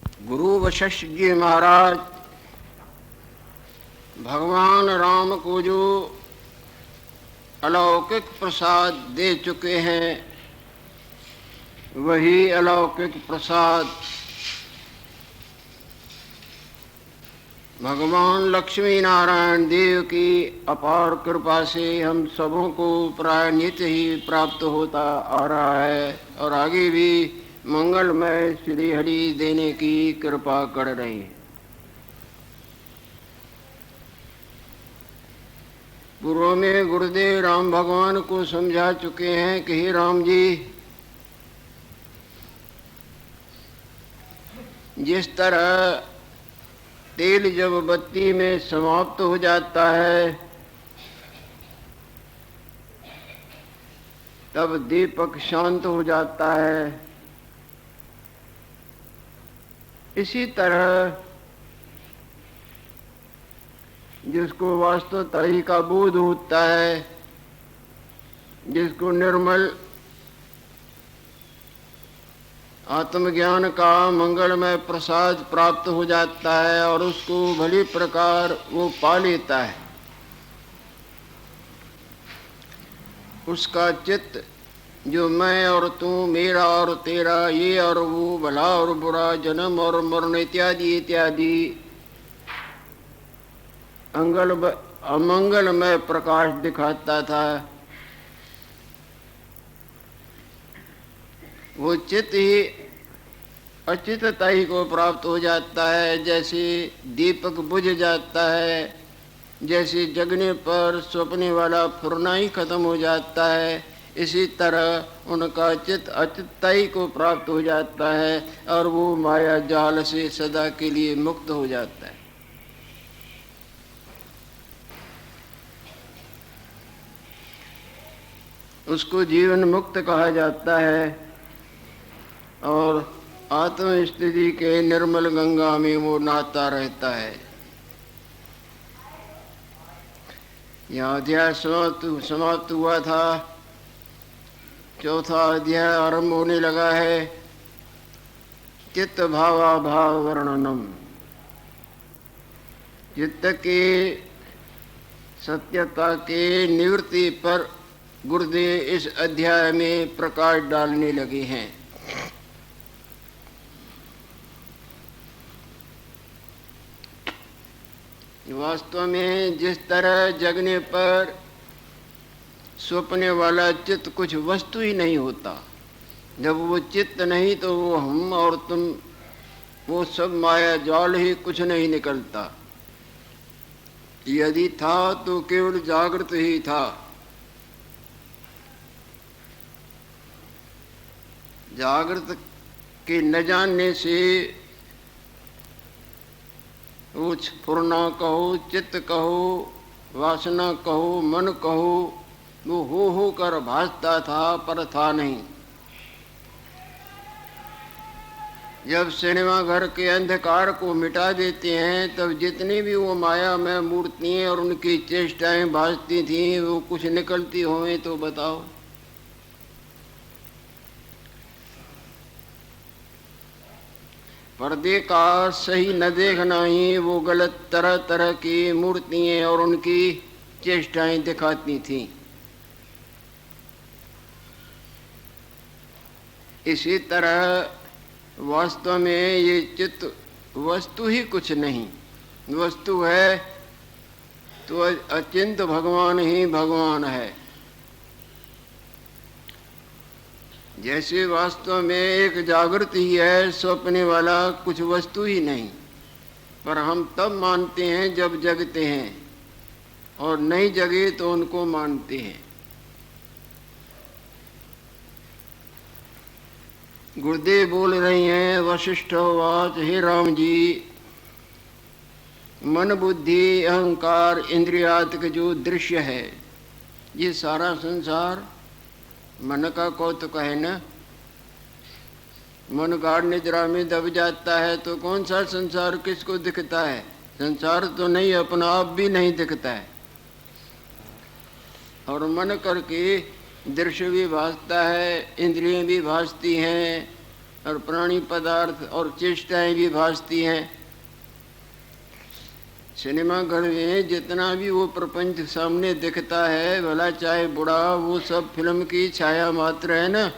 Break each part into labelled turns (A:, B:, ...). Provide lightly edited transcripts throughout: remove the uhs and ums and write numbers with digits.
A: गुरु वशिष्ठ जी महाराज भगवान राम को जो अलौकिक प्रसाद दे चुके हैं, वही अलौकिक प्रसाद भगवान लक्ष्मी नारायण देव की अपार कृपा से हम सबों को प्राय नित्य ही प्राप्त होता आ रहा है और आगे भी मंगलमय श्री हरि देने की कृपा कर रहे हैं। पूर्व में गुरुदेव राम भगवान को समझा चुके हैं कि हे राम जी, जिस तरह तेल जब बत्ती में समाप्त हो जाता है तब दीपक शांत हो जाता है, इसी तरह जिसको वास्तवता ही का बोध होता है, जिसको निर्मल आत्मज्ञान का मंगलमय प्रसाद प्राप्त हो जाता है और उसको भली प्रकार वो पा लेता है, उसका चित्त जो मैं और तू, मेरा और तेरा, ये और वो, भला और बुरा, जन्म और मरण इत्यादि इत्यादि अमंगलमय प्रकाश दिखाता था, वो चित्त ही अचितताई को प्राप्त हो जाता है। जैसे दीपक बुझ जाता है, जैसे जगने पर स्वप्ने वाला फुरना ही खत्म हो जाता है, इसी तरह उनका चित्त अचितताई को प्राप्त हो जाता है और वो माया जाल से सदा के लिए मुक्त हो जाता है। उसको जीवन मुक्त कहा जाता है और आत्म स्थिति के निर्मल गंगा में वो नहाता रहता है। यहाँ अध्याय समाप्त हुआ था, चौथा अध्याय आरंभ होने लगा है। चित्त भावा भाव वर्णनम, चित्त के सत्यता के निवृत्ति पर गुरुदेव इस अध्याय में प्रकाश डालने लगे हैं। वास्तव में जिस तरह जगने पर स्वप्ने वाला चित्त कुछ वस्तु ही नहीं होता, जब वो चित्त नहीं तो वो हम और तुम, वो सब माया जाल ही, कुछ नहीं निकलता। यदि था तो केवल जागृत ही था। जागृत के न जानने से वो फुरना कहो, चित्त कहो, वासना कहो, मन कहो, वो हो कर भासता था पर था नहीं। जब सिनेमा घर के अंधकार को मिटा देते हैं तब जितनी भी वो माया में मूर्तियां और उनकी चेष्टाएं भासती थीं, वो कुछ निकलती हों तो बताओ। पर्दे का सही न देखना ही वो गलत तरह तरह की मूर्तियां और उनकी चेष्टाएं दिखाती थीं। इसी तरह वास्तव में ये चित्त वस्तु ही कुछ नहीं, वस्तु है तो अचिंत भगवान ही भगवान है। जैसे वास्तव में एक जागृत ही है, स्वप्ने वाला कुछ वस्तु ही नहीं, पर हम तब मानते हैं जब जगते हैं और नहीं जगे तो उनको मानते हैं। गुरुदेव बोल रही हैं, वशिष्ठ वाच, हे राम जी, मन बुद्धि अहंकार इंद्रियात्मक जो दृश्य है, ये सारा संसार मन का कौतुक है न। मन गाढ़ निद्रा में दब जाता है तो कौन सा संसार किसको दिखता है? संसार तो नहीं, अपना आप भी नहीं दिखता है। और मन करके दृश्य भी भासता है, इंद्रियां भी भासती हैं और प्राणी पदार्थ और चेष्टाएं भी भासती हैं। सिनेमा घर में जितना भी वो प्रपंच सामने दिखता है, भला चाहे बुरा, वो सब फिल्म की छाया मात्र है ना।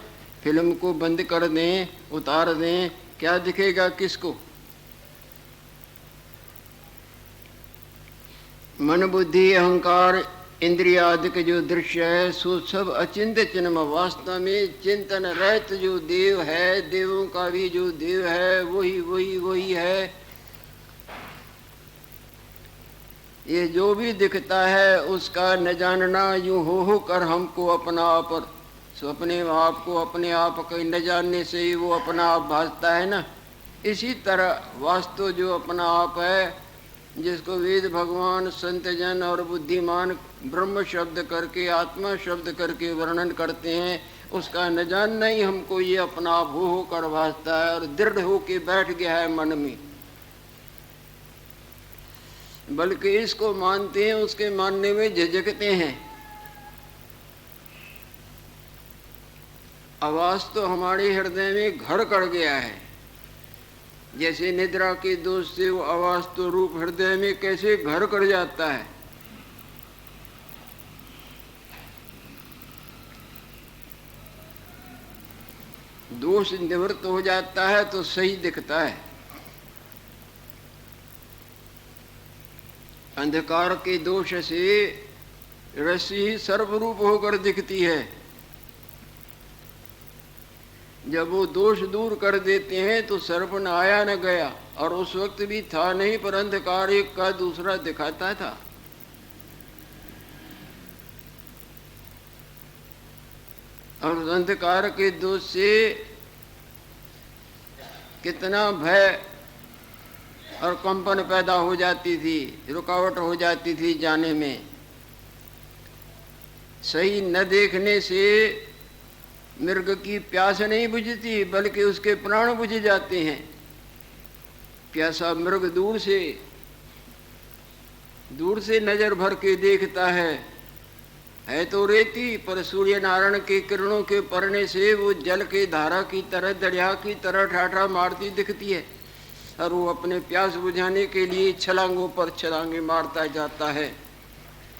A: फिल्म को बंद कर दें, उतार दें, क्या दिखेगा किसको? मन बुद्धि अहंकार इंद्रिय आदि के जो दृश्य है सो सब अचिंत्य चिन्ह। वास्तव में चिंतन रहित जो देव है, देवों का भी जो देव है वही वही वही है। ये जो भी दिखता है उसका न जानना, यूं हो कर हमको अपना आप पर, सो अपने आप को अपने आप के न जानने से ही वो अपना आप भासता है ना। इसी तरह वास्तव जो अपना आप है, जिसको वेद भगवान संत जन और बुद्धिमान ब्रह्म शब्द करके आत्मा शब्द करके वर्णन करते हैं, उसका न जानना ही हमको ये अपना आप हो कर भासता है और दृढ़ हो के बैठ गया है मन में। बल्कि इसको मानते हैं, उसके मानने में झिझकते हैं। आवाज तो हमारे हृदय में घर कर गया है। जैसे निद्रा के दोष से वो आवाज तो रूप हृदय में कैसे घर कर जाता है। दोष निवृत्त हो जाता है तो सही दिखता है। अंधकार के दोष से रस्सी सर्वरूप होकर दिखती है। जब वो दोष दूर कर देते हैं तो सर्प न आया न गया, और उस वक्त भी था नहीं, पर अंधकार एक का दूसरा दिखाता था। और अंधकार के दोष से कितना भय और कंपन पैदा हो जाती थी, रुकावट हो जाती थी जाने में। सही न देखने से मृग की प्यास नहीं बुझती, बल्कि उसके प्राण बुझ जाते हैं। प्यासा मृग दूर से नजर भर के देखता है तो रेती, पर सूर्य नारायण के किरणों के पड़ने से वो जल के धारा की तरह, दरिया की तरह ठाठा मारती दिखती है। और वो अपने प्यास बुझाने के लिए छलांगों पर छलांगे मारता जाता है,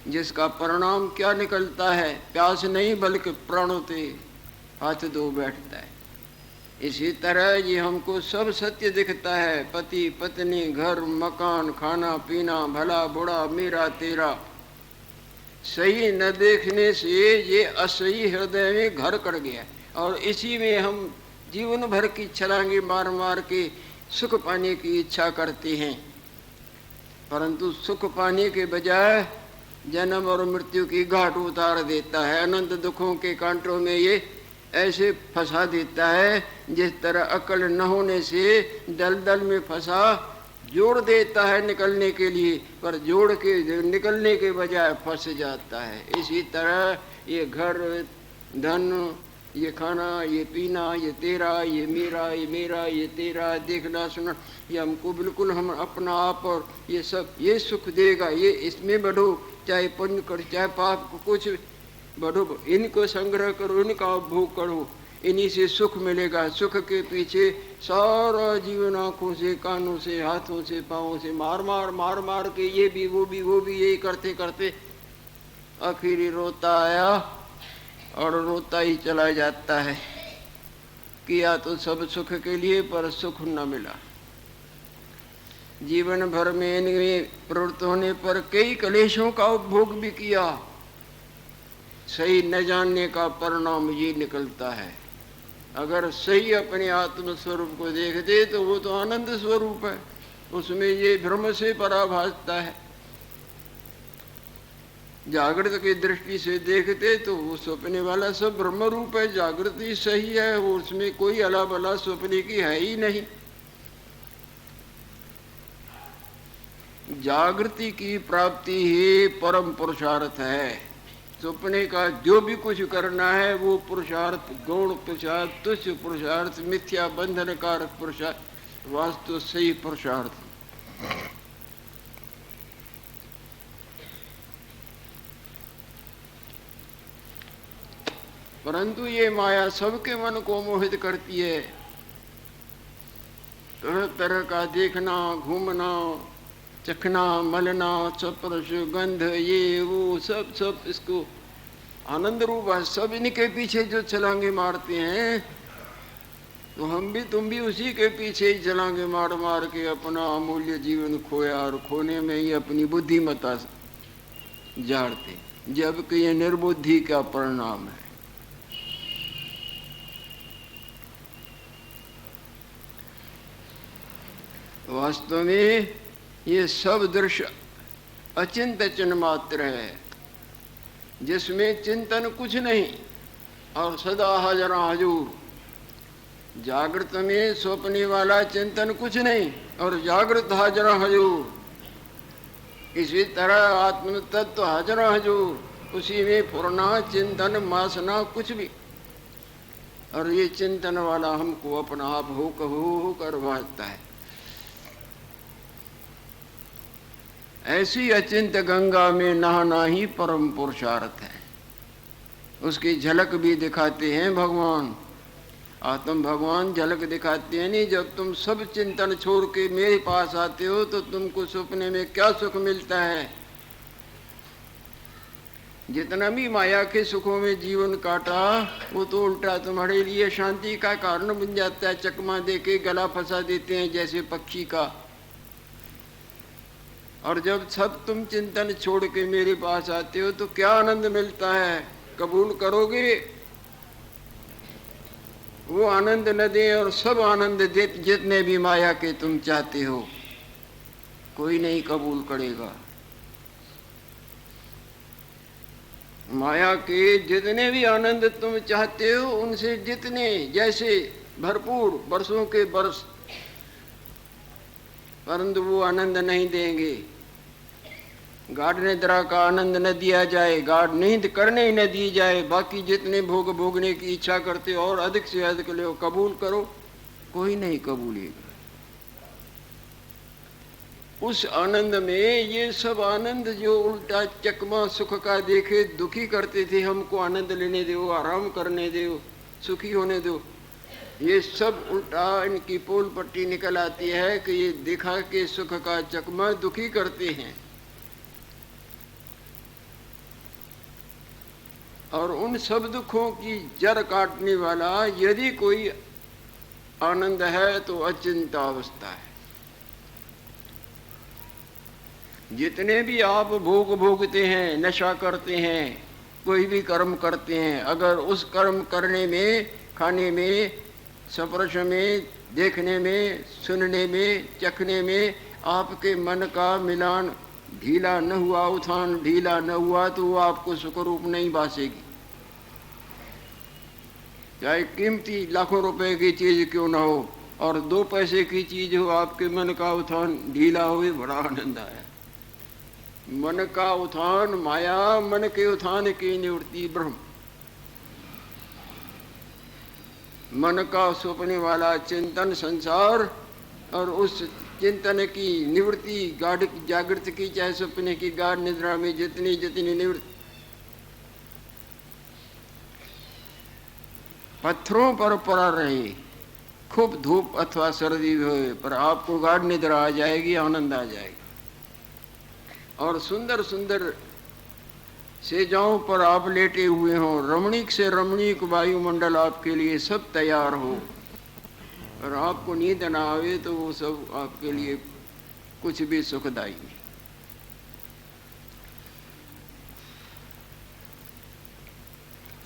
A: जिसका परिणाम क्या निकलता है? प्यास नहीं बल्कि प्राणों से हाथ धो बैठता है। इसी तरह ये हमको सब सत्य दिखता है। पति पत्नी, घर मकान, खाना पीना, भला बुरा, मेरा तेरा, सही न देखने से ये असही हृदय में घर कर गया। और इसी में हम जीवन भर की छलांगे मार मार के सुख पाने की इच्छा करते हैं, परंतु सुख पाने के बजाय जन्म और मृत्यु की घाट उतार देता है। अनंत दुखों के कांटों में ये ऐसे फंसा देता है, जिस तरह अकल न होने से दलदल में फंसा जोड़ देता है निकलने के लिए, पर जोड़ के निकलने के बजाय फंस जाता है। इसी तरह ये घर, धन, ये खाना, ये पीना, ये तेरा, ये मेरा, ये मेरा, ये तेरा, देखना सुनना, ये हमको बिल्कुल हम अपना आप और ये सब ये सुख देगा, ये इसमें बढ़ो, चाहे पुण्य करो चाहे पाप को, कुछ बढ़ो, इनको संग्रह करो, इनका उपभोग करो, इन्हीं से सुख मिलेगा। सुख के पीछे सारा जीवन आँखों से, कानों से, हाथों से, पाँवों से मार मार के ये भी वो भी यही करते करते आखिर रोता आया और रोता ही चला जाता है। किया तो सब सुख के लिए, पर सुख न मिला। जीवन भर में इनमें प्रवृत्त होने पर कई क्लेशों का उपभोग भी किया। सही न जानने का परिणाम ये निकलता है। अगर सही अपने आत्म स्वरूप को देखते तो वो तो आनंद स्वरूप है, उसमें ये भ्रम से पराभासता है। जागृत की दृष्टि से देखते तो वो सपने वाला सब ब्रह्म रूप है, जागृति सही है, उसमें कोई अला बला सपने की है ही नहीं। जागृति की प्राप्ति ही परम पुरुषार्थ है। सपने का जो भी कुछ करना है वो पुरुषार्थ, गौण पुरुषार्थ, तुच्छ पुरुषार्थ, मिथ्या बंधन कारक पुरुषार्थ, वास्तव सही पुरुषार्थ। परंतु ये माया सबके मन को मोहित करती है। तरह तरह का देखना, घूमना, चखना, मलना, स्पर्श, गंध, ये वो सब सब इसको आनंद रूप है। सब इनके पीछे जो छलांगे मारते हैं, तो हम भी तुम भी उसी के पीछे ही छलांगे मार मार के अपना अमूल्य जीवन खोया, और खोने में ही अपनी बुद्धिमत्ता जाड़ते, जबकि ये निर्बुद्धि का परिणाम है। वास्तव में ये सब दृश्य अचिंत चिन्ह मात्र है, जिसमें चिंतन कुछ नहीं और सदा हाजर हजूर। जागृत में स्वप्ने वाला चिंतन कुछ नहीं और जागृत हाजर हजूर। इसी तरह आत्म तत्व हाजर हजूर, उसी में पूर्णा चिंतन मासना कुछ भी। और ये चिंतन वाला हमको अपना आप हो कर बांटता है। ऐसी अचिंत गंगा में नहाना ही परम पुरुषार्थ है। उसकी झलक भी दिखाते हैं भगवान, आत्म भगवान झलक दिखाते हैं। नहीं, जब तुम सब चिंतन छोड़ के मेरे पास आते हो तो तुमको सपने में क्या सुख मिलता है। जितना भी माया के सुखों में जीवन काटा, वो तो उल्टा तुम्हारे लिए शांति का कारण बन जाता है। चकमा दे के गला फंसा देते हैं जैसे पक्षी का। और जब सब तुम चिंतन छोड़ के मेरे पास आते हो तो क्या आनंद मिलता है, कबूल करोगे? वो आनंद न दे और सब आनंद दे, जितने भी माया के तुम चाहते हो, कोई नहीं कबूल करेगा। माया के जितने भी आनंद तुम चाहते हो, उनसे जितने जैसे भरपूर बरसों के बरस, परंतु वो आनंद नहीं देंगे। गाढ़ निद्रा का आनंद न दिया जाए, गाढ़ नींद करने ही न दी जाए, बाकी जितने भोग भोगने की इच्छा करते हो और अधिक से अधिक लो, कबूल करो, कोई नहीं कबूलेगा। उस आनंद में ये सब आनंद जो उल्टा चकमा सुख का देखे दुखी करते थे, हमको आनंद लेने दो, आराम करने दो, सुखी होने दो, ये सब उल्टा इनकी पोल पट्टी निकल आती है कि ये दिखा के सुख का चकमा दुखी करते हैं। और उन सब दुखों की जड़ काटने वाला यदि कोई आनंद है तो अचिंता अवस्था है। जितने भी आप भोग भोगते हैं, नशा करते हैं, कोई भी कर्म करते हैं, अगर उस कर्म करने में, खाने में, स्पर्श में, देखने में, सुनने में, चखने में आपके मन का मिलान ढीला न हुआ, उत्थान ढीला न हुआ, तो वो आपको सुखरूप नहीं भासेगी। चाहे कीमती लाखों रुपए की चीज क्यों ना हो, और 2 पैसे की चीज हो, आपके मन का उत्थान ढीला हो, बड़ा आनंद आया। मन का उत्थान माया, मन के उत्थान की निवृत्ति ब्रह्म। मन का सोपने वाला चिंतन संसार, और उस चिंतन की निवृत्ति गाढ़ जागृत की चाहे सपने की गाढ़ निद्रा में जितनी जितनी निवृत्ति। पत्थरों पर पड़ा रहे, खूब धूप अथवा सर्दी हो, पर आपको गाढ़ निद्रा आ जाएगी, आनंद आ जाएगा। और सुंदर सुंदर सेजाओं पर आप लेटे हुए हो, रमणीक से रमणीक वायुमंडल आपके लिए सब तैयार हो, और आपको नींद ना आवे तो वो सब आपके लिए कुछ भी सुखदायी नहीं।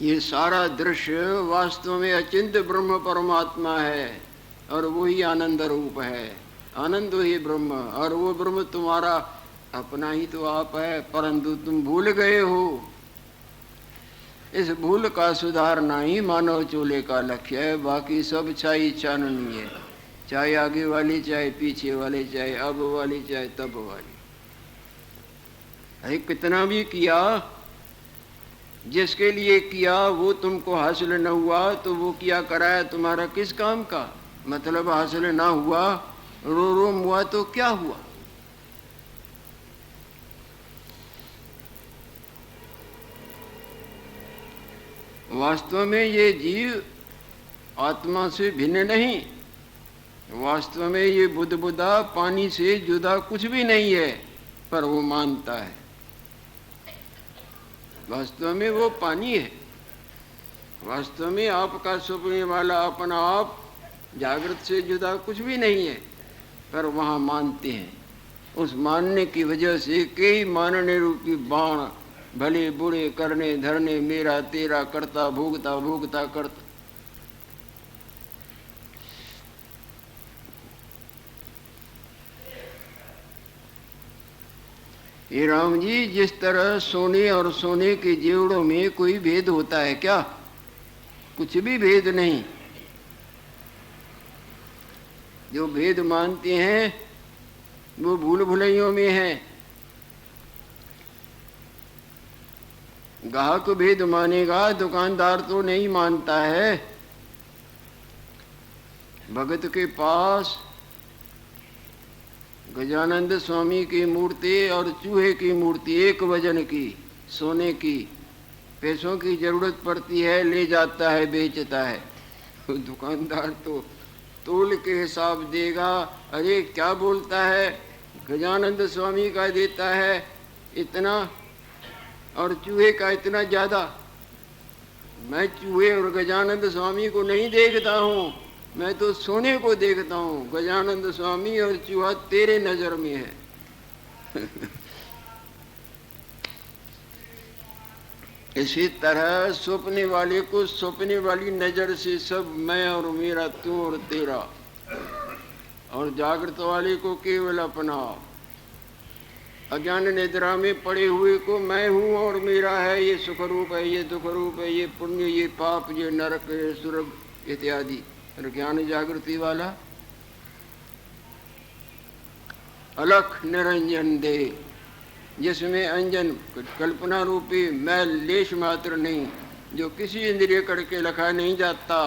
A: ये सारा दृश्य वास्तव में अचिंत ब्रह्म परमात्मा है, और वही आनंद रूप है। आनंद ही ब्रह्म, और वो ब्रह्म तुम्हारा अपना ही तो आप है, परंतु तुम भूल गए हो। इस भूल का सुधारना ही मानव चूल्हे का लक्ष्य है। बाकी सब छाई छाननी है, चाहे आगे वाली, चाहे पीछे वाले, चाहे अब वाली, चाहे तब वाली। अरे कितना भी किया, जिसके लिए किया वो तुमको हासिल न हुआ, तो वो किया कराया तुम्हारा किस काम का? मतलब हासिल ना हुआ, रो रो हुआ तो क्या हुआ? वास्तव में ये जीव आत्मा से भिन्न नहीं, वास्तव में ये बुदबुदा पानी से जुदा कुछ भी नहीं है, पर वो मानता है वास्तव में वो पानी है। वास्तव में आपका सोचने वाला अपना आप जागृत से जुदा कुछ भी नहीं है, पर वहाँ मानते हैं। उस मानने की वजह से कई मानने रूपी बाण भले बुरे करने धरने मेरा तेरा करता भोगता भोगता करता। ये राम जी, जिस तरह सोने और सोने के जेवड़ों में कोई भेद होता है क्या? कुछ भी भेद नहीं। जो भेद मानते हैं वो भूल भुलैयों में है। ग्राहक भेद मानेगा, दुकानदार तो नहीं मानता है। भगत के पास गजानंद स्वामी की मूर्ति और चूहे की मूर्ति एक वजन की सोने की, पैसों की जरूरत पड़ती है, ले जाता है, बेचता है। तो दुकानदार तो तोल के हिसाब देगा। अरे क्या बोलता है, गजानंद स्वामी का देता है इतना और चूहे का इतना ज्यादा। मैं चूहे और गजानंद स्वामी को नहीं देखता हूँ, मैं तो सोने को देखता हूँ। गजानंद स्वामी और चूहा तेरे नजर में है। इसी तरह सपने वाले को सपने वाली नजर से सब मैं और मेरा, तू और तेरा, और जागृत वाले को केवल अपना। अज्ञान निद्रा में पड़े हुए को मैं हूँ और मेरा है, ये सुख रूप है, ये दुख रूप है, ये पुण्य, ये पाप, ये नरक, ये स्वर्ग इत्यादि। और ज्ञान जागृति वाला अलख निरंजन दे, जिसमें अंजन कल्पना रूपी मैल लेश मात्र नहीं, जो किसी इंद्रिय करके लखा नहीं जाता।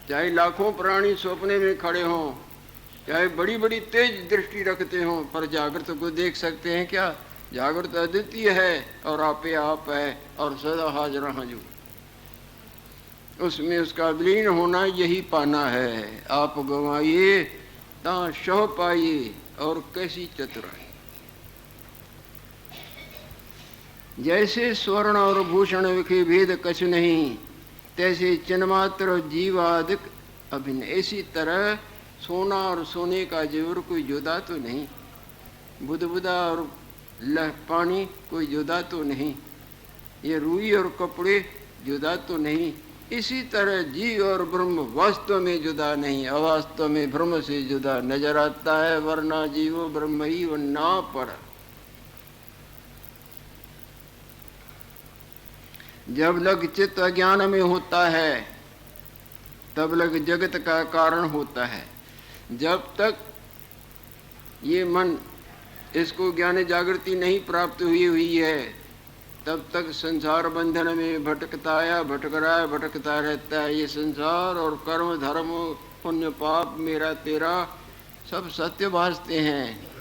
A: चाहे लाखों प्राणी सपने में खड़े हों, चाहे बड़ी बड़ी तेज दृष्टि रखते हों, पर जागृत को देख सकते हैं क्या? जागृत अद्वितीय है और आपे आप है और सदा हाजर हाजू। उसमें उसका विलीन होना यही पाना है। आप गवाइए ता शव पाइए, और कैसी चतुराई। जैसे स्वर्ण और भूषण विखे भेद कछ नहीं, तैसे चिन्मात्र जीवादिक अभिन्न। इसी तरह सोना और सोने का जेवर कोई जुदा तो नहीं, बुदबुदा और लह पानी कोई जुदा तो नहीं, ये रुई और कपड़े जुदा तो नहीं। इसी तरह जीव और ब्रह्म वास्तव में जुदा नहीं, अवास्तव में ब्रह्म से जुदा नजर आता है। वरना जीवो ब्रह्म ही व ना पर। जब लग चित्त अज्ञान में होता है तब लग जगत का कारण होता है। जब तक ये मन, इसको ज्ञान जागृति नहीं प्राप्त हुई है, तब तक संसार बंधन में भटकता रहता है। ये संसार और कर्म धर्म पुण्य पाप मेरा तेरा सब सत्य भासते हैं।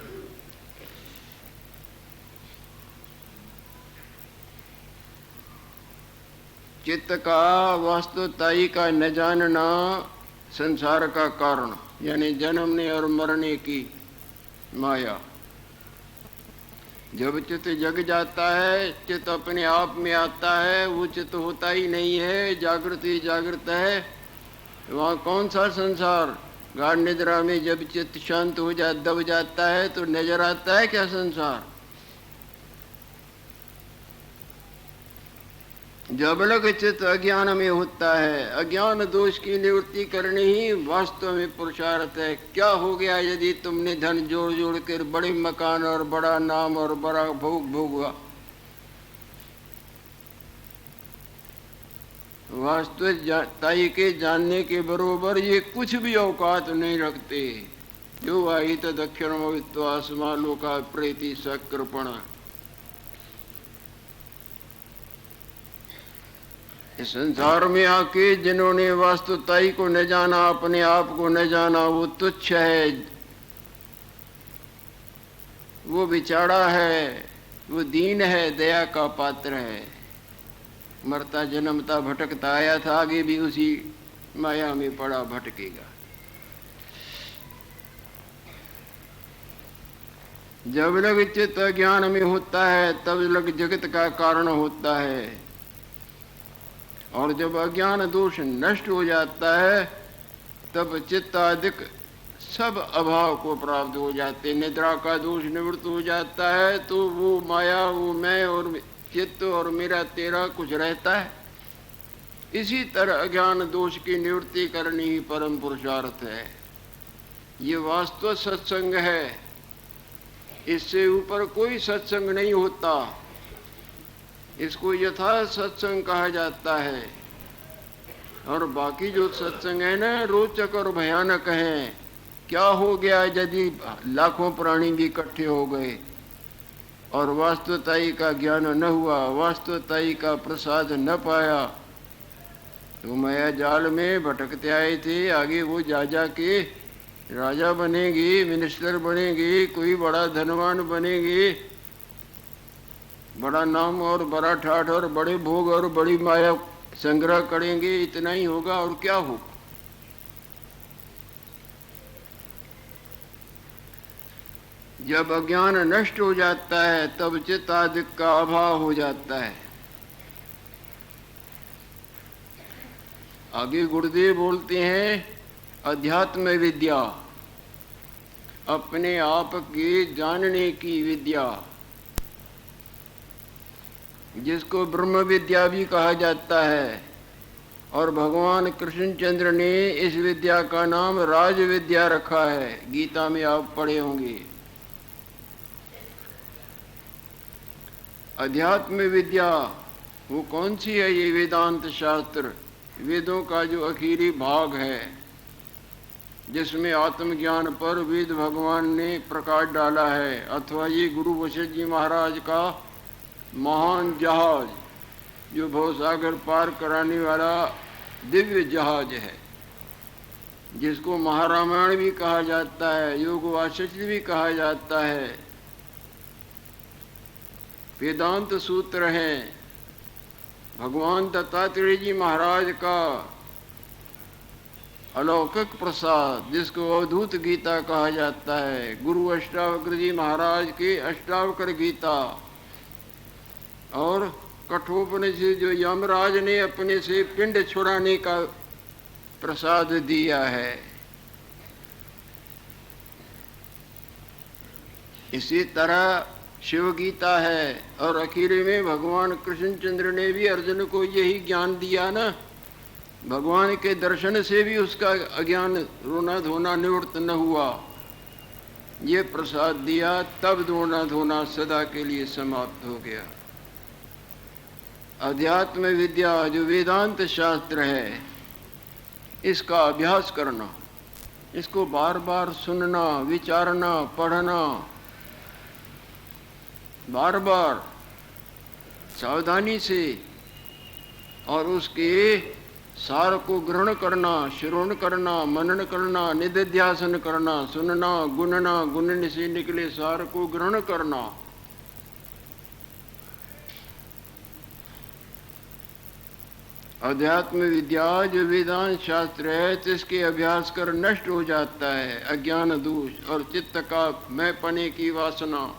A: चित्त का वास्तवताई का न जानना संसार का कारण, यानी जन्मने और मरने की माया। जब चित्त जग जाता है, चित्त अपने आप में आता है, वो चित्त होता ही नहीं है, जागृत ही जागृत है। वहाँ कौन सा संसार? गाढ़ निद्रा में जब चित्त शांत हो दब जाता है तो नजर आता है क्या संसार? जब लग चित्त अज्ञान में होता है, अज्ञान दोष की निवृत्ति करनी ही वास्तव में पुरुषार्थ है। क्या हो गया यदि तुमने धन जोड़ जोड़ कर बड़े मकान और बड़ा नाम और बड़ा भोग भोगा? वास्तविकताई के जानने के बरोबर ये कुछ भी औकात नहीं रखते। जो आई तो दक्षिण आसमानों का प्रेति सकृपणा। इस संसार में आके जिन्होंने वास्तुताई को न जाना, अपने आप को न जाना, वो तुच्छ है, वो बिचारा है, वो दीन है, दया का पात्र है। मरता जन्मता भटकता आया था, आगे भी उसी माया में पड़ा भटकेगा। जब लग चित्त अज्ञान में होता है तब लग जगत का कारण होता है, और जब अज्ञान दोष नष्ट हो जाता है तब चित्त आदिक सब अभाव को प्राप्त हो जाते। निद्रा का दोष निवृत्त हो जाता है तो वो माया, वो मैं और चित्त और मेरा तेरा कुछ रहता है। इसी तरह अज्ञान दोष की निवृत्ति करनी ही परम पुरुषार्थ है। ये वास्तव सत्संग है, इससे ऊपर कोई सत्संग नहीं होता। इसको यथा सत्संग कहा जाता है। और बाकी जो सत्संग है ना, रोचक और भयानक है। क्या हो गया यदि लाखों प्राणी भी इकट्ठे हो गए और वास्तवताई का ज्ञान न हुआ, वास्तवताई का प्रसाद न पाया, तो माया जाल में भटकते आए थे, आगे वो जा जा के राजा बनेगी, मिनिस्टर बनेगी, कोई बड़ा धनवान बनेगी, बड़ा नाम और बड़ा ठाठ और बड़े भोग और बड़ी माया संग्रह करेंगे, इतना ही होगा और क्या हो। जब अज्ञान नष्ट हो जाता है तब चित्त आदिक का अभाव हो जाता है। आगे गुरुदेव बोलते हैं अध्यात्म विद्या, अपने आप के जानने की विद्या, जिसको ब्रह्म विद्या भी कहा जाता है। और भगवान कृष्णचंद्र ने इस विद्या का नाम राज विद्या रखा है, गीता में आप पढ़े होंगे। अध्यात्म विद्या वो कौन सी है? ये वेदांत शास्त्र, वेदों का जो आखिरी भाग है, जिसमें आत्मज्ञान पर वेद भगवान ने प्रकाश डाला है, अथवा ये गुरु वशिष्ठ जी महाराज का महान जहाज, जो भवसागर पार कराने वाला दिव्य जहाज है, जिसको महारामायण भी कहा जाता है, योग वासिष्ठ भी कहा जाता है। वेदांत सूत्र हैं भगवान दत्तात्रेय जी महाराज का अलौकिक प्रसाद, जिसको अवधूत गीता कहा जाता है। गुरु अष्टावक्र जी महाराज के अष्टावक्र गीता, और कठोपनिषद जो यमराज ने अपने से पिंड छुड़ाने का प्रसाद दिया है। इसी तरह शिव गीता है, और आखिरी में भगवान कृष्णचंद्र ने भी अर्जुन को यही ज्ञान दिया ना। भगवान के दर्शन से भी उसका अज्ञान रोना धोना निवृत्त न हुआ, ये प्रसाद दिया, तब रोना धोना सदा के लिए समाप्त हो गया। अध्यात्म विद्या जो वेदांत शास्त्र है, इसका अभ्यास करना, इसको बार बार सुनना, विचारना, पढ़ना, बार बार सावधानी से, और उसके सार को ग्रहण करना, श्रवण करना, मनन करना, निधिध्यासन करना, सुनना, गुनना, गुनने से निकले सार को ग्रहण करना। अध्यात्म विद्या जो वेदांत शास्त्र है, जिसके अभ्यास कर नष्ट हो जाता है अज्ञान दोष और चित्त का मैं पने की वासना।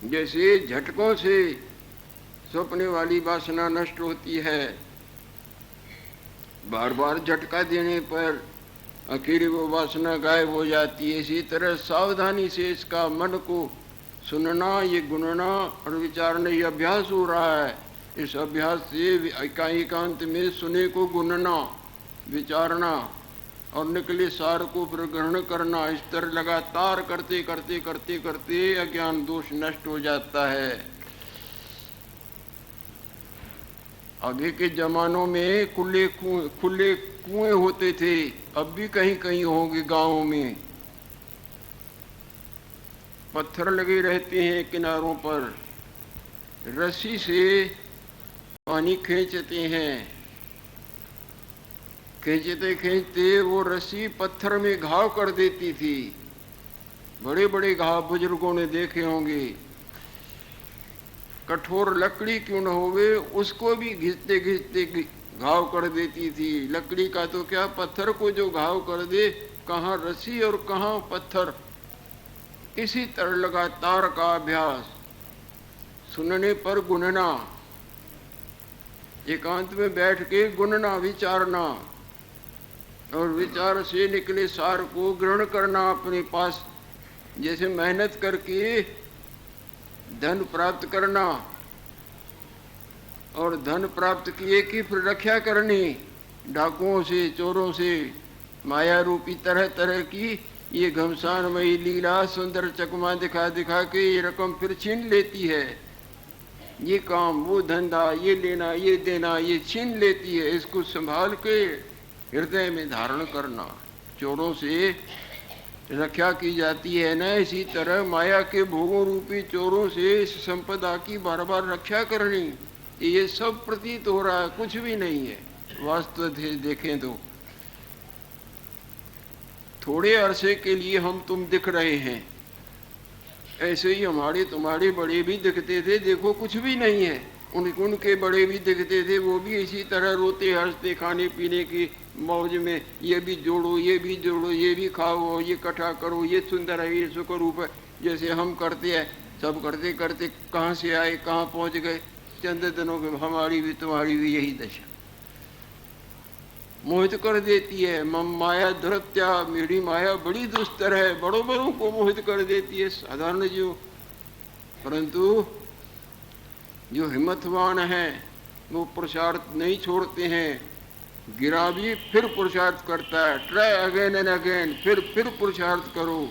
A: जैसे झटकों से स्वप्ने वाली वासना नष्ट होती है, बार बार झटका देने पर आखिर वो वासना गायब हो जाती है। इसी तरह सावधानी से इसका मन को सुनना, ये गुनना और विचारना, ये अभ्यास हो रहा है। इस अभ्यास से एकांत में सुने को गुनना, विचारना और निकले सार को फिर ग्रहण करना, इस तरह लगातार करते करते करते करते अज्ञान दोष नष्ट हो जाता है। आगे के जमानों में खुले कुएं होते थे, अब भी कहीं कहीं होंगे गांवों में। पत्थर लगे रहते हैं किनारों पर, रस्सी से पानी खींचते हैं, खींचते खींचते वो रस्सी पत्थर में घाव कर देती थी। बड़े बड़े घाव बुजुर्गों ने देखे होंगे। कठोर लकड़ी क्यों न होवे, उसको भी घिसते घिसते घाव कर देती थी। लकड़ी का तो क्या, पत्थर को जो घाव कर दे, कहाँ रस्सी और कहाँ पत्थर। इसी तरह लगातार का अभ्यास, सुनने पर गुनना, एकांत में बैठ के गुनना, विचारना, और विचार से निकले सार को ग्रहण करना अपने पास। जैसे मेहनत करके धन प्राप्त करना, और धन प्राप्त किए कि फिर रक्षा करनी डाकुओं से, चोरों से, माया रूपी तरह तरह की ये घमसानमयी लीला सुंदर चकमा दिखा दिखा के ये रकम फिर छीन लेती है। ये काम, वो धंधा, ये लेना, ये देना, ये छीन लेती है। इसको संभाल के हृदय में धारण करना, चोरों से रक्षा की जाती है ना, इसी तरह माया के भोगों रूपी चोरों से इस संपदा की बार बार रक्षा करनी। ये सब प्रतीत हो रहा है, कुछ भी नहीं है वास्तव देखें तो। थोड़े अरसे के लिए हम तुम दिख रहे हैं, ऐसे ही हमारे तुम्हारे बड़े भी दिखते थे, देखो कुछ भी नहीं है। उनके बड़े भी दिखते थे, वो भी इसी तरह रोते हंसते खाने पीने की मौज में, ये भी जोड़ो, ये भी जोड़ो, ये भी खाओ, ये इकट्ठा करो, ये सुंदर है, ये सुख रूप है, जैसे हम करते हैं। सब करते करते कहाँ से आए, कहाँ पहुँच गए। चंद दिनों में हमारी भी तुम्हारी भी यही दशा मोहित कर देती है। माया धृत्या, मेरी माया बड़ी दुस्तर है, बड़ों बड़ों को मोहित कर देती है, साधारण जो। परंतु जो हिम्मतवान है वो पुरुषार्थ नहीं छोड़ते हैं। गिरा भी फिर पुरुषार्थ करता है, ट्राई अगेन एंड अगेन, फिर पुरुषार्थ करो।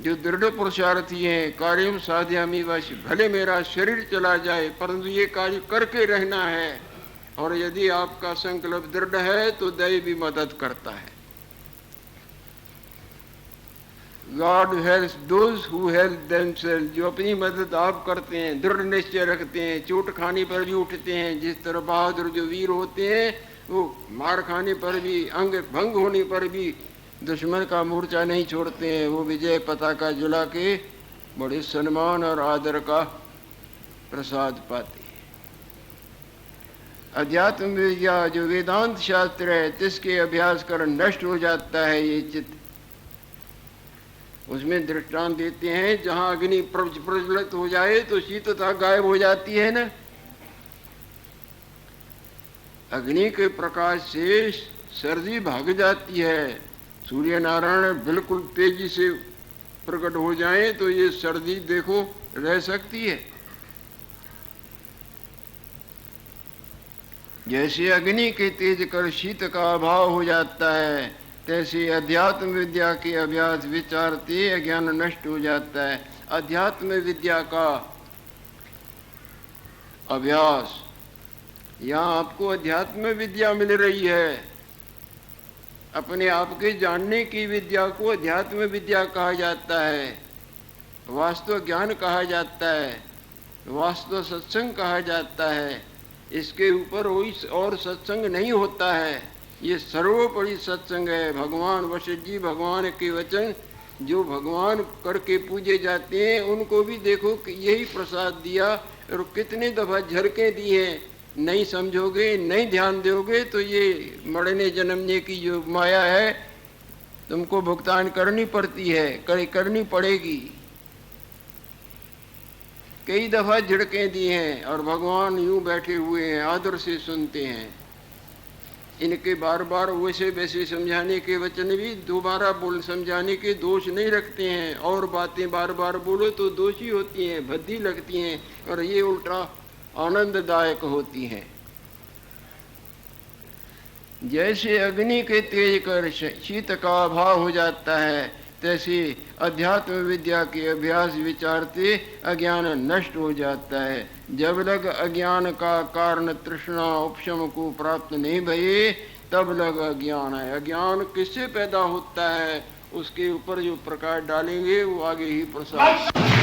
A: जो दृढ़ पुरुषार्थी हैं, कार्यम साध्यामि वश, भले मेरा शरीर चला जाए परंतु ये कार्य करके रहना है। और यदि आपका संकल्प दृढ़ है तो दैव भी मदद करता है। God helps those who help themselves, जो अपनी मदद आप करते हैं, दृढ़ निश्चय रखते हैं, चोट खाने पर भी उठते हैं। जिस तरह बहादुर जो वीर होते हैं वो मार खाने पर भी, अंग भंग होने पर भी दुश्मन का मोर्चा नहीं छोड़ते हैं। वो विजय पताका जुला के बड़े सम्मान और आदर का प्रसाद पाते हैं। अध्यात्म विद्या जो वेदांत शास्त्र है, तिसके अभ्यास कर नष्ट हो जाता है ये चित्त। उसमें दृष्टांत देते हैं, जहां अग्नि प्रज्वलित हो जाए तो शीतलता गायब हो जाती है ना। अग्नि के प्रकाश से सर्दी भाग जाती है। सूर्य नारायण बिल्कुल तेजी से प्रकट हो जाए तो ये सर्दी देखो रह सकती है। जैसे अग्नि के तेज कर शीत का अभाव हो जाता है, तैसे अध्यात्म विद्या के अभ्यास विचारते अज्ञान नष्ट हो जाता है। अध्यात्म विद्या का अभ्यास, यहाँ आपको अध्यात्म विद्या मिल रही है। अपने आप के जानने की विद्या को अध्यात्म विद्या कहा जाता है, वास्तव ज्ञान कहा जाता है, वास्तव सत्संग कहा जाता है। इसके ऊपर कोई और सत्संग नहीं होता है। ये सर्वोपरि सत्संग है। भगवान वशिष्ठ जी भगवान के वचन जो भगवान करके पूजे जाते हैं, उनको भी देखो कि यही प्रसाद दिया, और कितने दफा झलके दिए। नहीं समझोगे, नहीं ध्यान दोगे तो ये मरने जन्मने की जो माया है तुमको भुगतान करनी पड़ती है, करनी पड़ेगी। कई दफा झिड़के दिए हैं और भगवान यूं बैठे हुए हैं, आदर से सुनते हैं। इनके बार बार वैसे वैसे समझाने के वचन भी दोबारा समझाने के दोष नहीं रखते हैं। और बातें बार बार बोलो तो दोषी होती हैं, भद्दी लगती हैं, और ये उल्टा आनंददायक होती हैं। जैसे अग्नि के तेज कर शीत का अभाव हो जाता है, तैसे अध्यात्म विद्या के अभ्यास विचारते अज्ञान नष्ट हो जाता है। जब लग अज्ञान का कारण तृष्णा उपशम को प्राप्त नहीं भये, तब लग अज्ञान है। अज्ञान किससे पैदा होता है, उसके ऊपर जो प्रकाश डालेंगे वो आगे ही प्रसाद